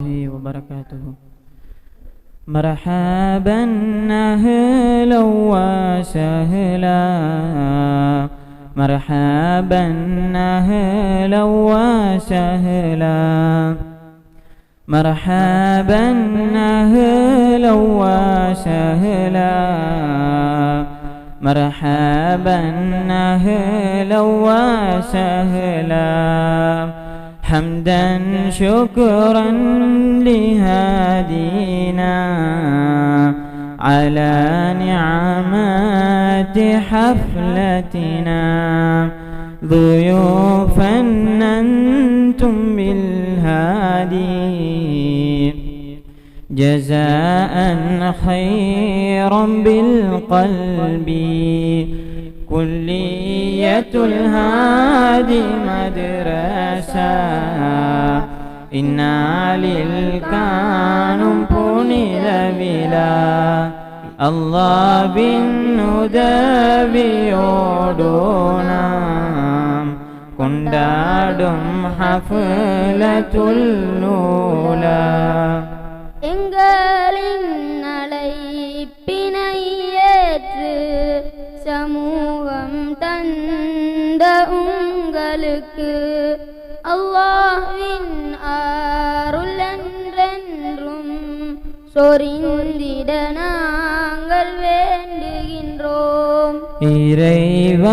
وبركاته. مرحبا أهلا وسهلا، مرحبا أهلا وسهلا، مرحبا أهلا وسهلا، مرحبا أهلا وسهلا. حمدا شكرا لهادينا على نعمات حفلتنا، ضيوفا أنتم بالهادي، جزاء خيرا بالقلب. كلية الهادي مدرسة، إنا للكانم പുനിത വില. അല്ലാഹുവിനുദവിയോടോനാം കൊണ്ടാടും ഹഫ്ലത്തുൽ ഊല. எங்களின் அழைப்பினை ஏற்று சமூகம் தந்த உங்களுக்கு அல்லாஹ்வின் அருள் என்றென்றும் சொரிந்திட நாங்கள் வேண்டுகின்றோம். இறைவாயங்கள்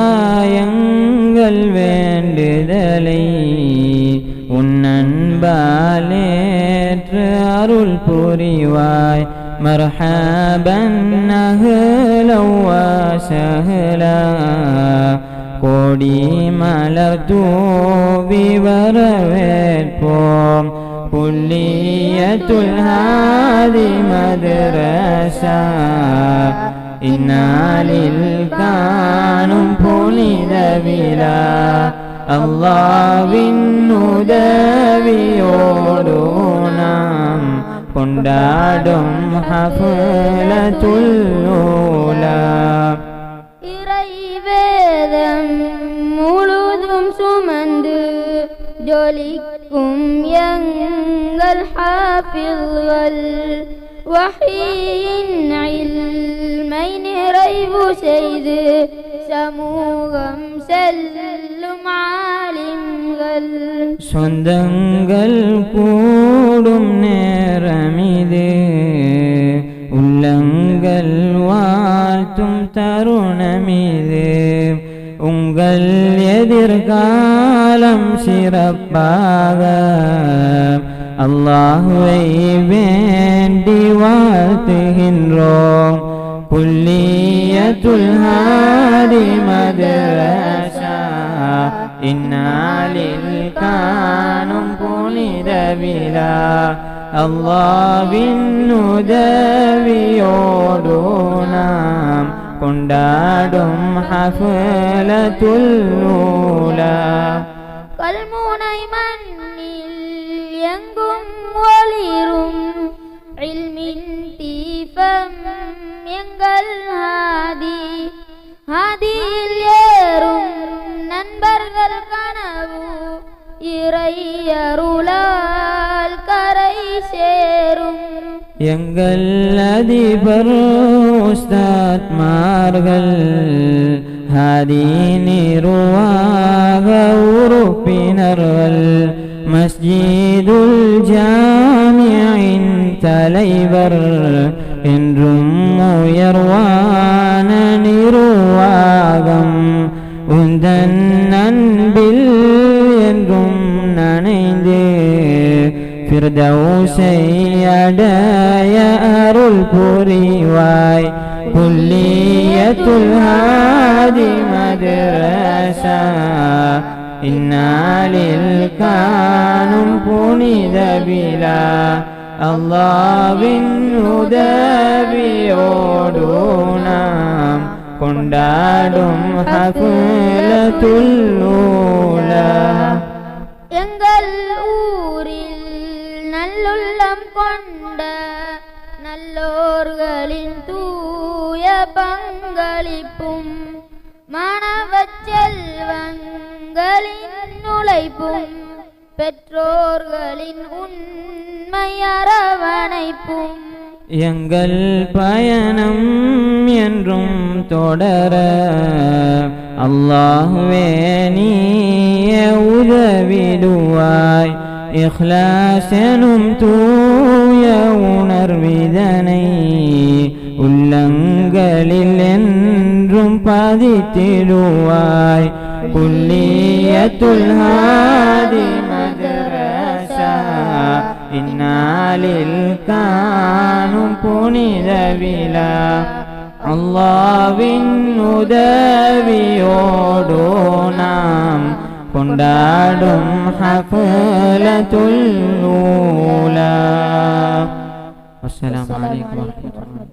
வேண்டுதலை உன்னன்பாலேற்று அருள் புரிவாய். மர்ஹபன் அஹ்லன் வஸஹ்லா, கோடி மலர் தூவி வரவேற்போம். குல்லியத்துல் ஹாதி மദ്രസா, இன்னா லில்கானும் புனித விழா. அல்லாஹ்வின் உதவியோடு நாம் கொண்டாடும் ஹஃப்லத்துல் ஊலா. இறைவேதம் முழுதும் சுமந்து ஜொலிக்கும் எங்கள் ஹாஃபிழ்கள், வஹீயின் இல்மை நிறைவு செய்து சமூகம் செல்லும் ஆலிம்கள். சொந்தங்கள் கூடும் நேரமிது, உள்ளங்கள் வாழ்த்தும் தருணமிது. உங்கள் எதிர்காலம் சிறப்பாக அல்லாஹ்வை வேண்டி வாழ்த்துகின்றோம். குல்லியத்துல் ஹாதி மദ്രസா, இன்னா லில்கானும் புனித விழா. அல்லாஹ்வின் உதவியோடு நாம் கொண்டாடும் ஹஃப்லத்துல் ஊலா. கல்முனை மண்ணில் எங்கும் ஒளிரும் இல்மின் தீபம் எங்கள் ஹாதி, ஹாதியில் ஏறும் நண்பர்கள் கனவு இறை அருளால் கரை சேரும். எங்கள் அதிபர் உஸ்தாத்மார்கள், ஹாதி நிர்வாக உறுப்பினர்கள், மஸ்ஜிதுல் ஜாமியின் தலைவர், என்றும் உயர்வான நிர்வாகம், உந்தன் அன்பில் என்றும் நனைந்து ஃபிர்தௌஸை அடைய அருள் புரிவாய். குல்லியத்துல் ஹாதி மദ്രസா, இன்னா லில்கானும் புனித விழா. அல்லாஹ்வின் உதவியோடு நாம் கொண்டாடும் ஹஃப்லத்துல் ஊலா. எங்கள் ஊரில் நல்லுள்ளம் கொண்ட நல்லோர்களின் தூய பங்களிப்பும், மாணவச் செல்வங்களின் உழைப்பும், பெற்றோர்களின் உண்மை அரவணைப்பும் எங்கள் பயணம் என்றும் தொடர அல்லாஹ்வே நீயே உதவிடுவாய். இக்லாஸ் எனும் தூய உணர்விதனை உள்ளங்களில் என்றும் பதித்திடுவாய். குல்லியத்துல் ஹாதி மதரஸா இந்நாளில் காணும் புனித விழா அல்லாஹ்வின் உதவியோடு நாம் கொண்டாடும் ஹஃலத்துல் ஊலா. அஸ்ஸலாமு அலைக்கும் வரஹ்மத்துல்லாஹி.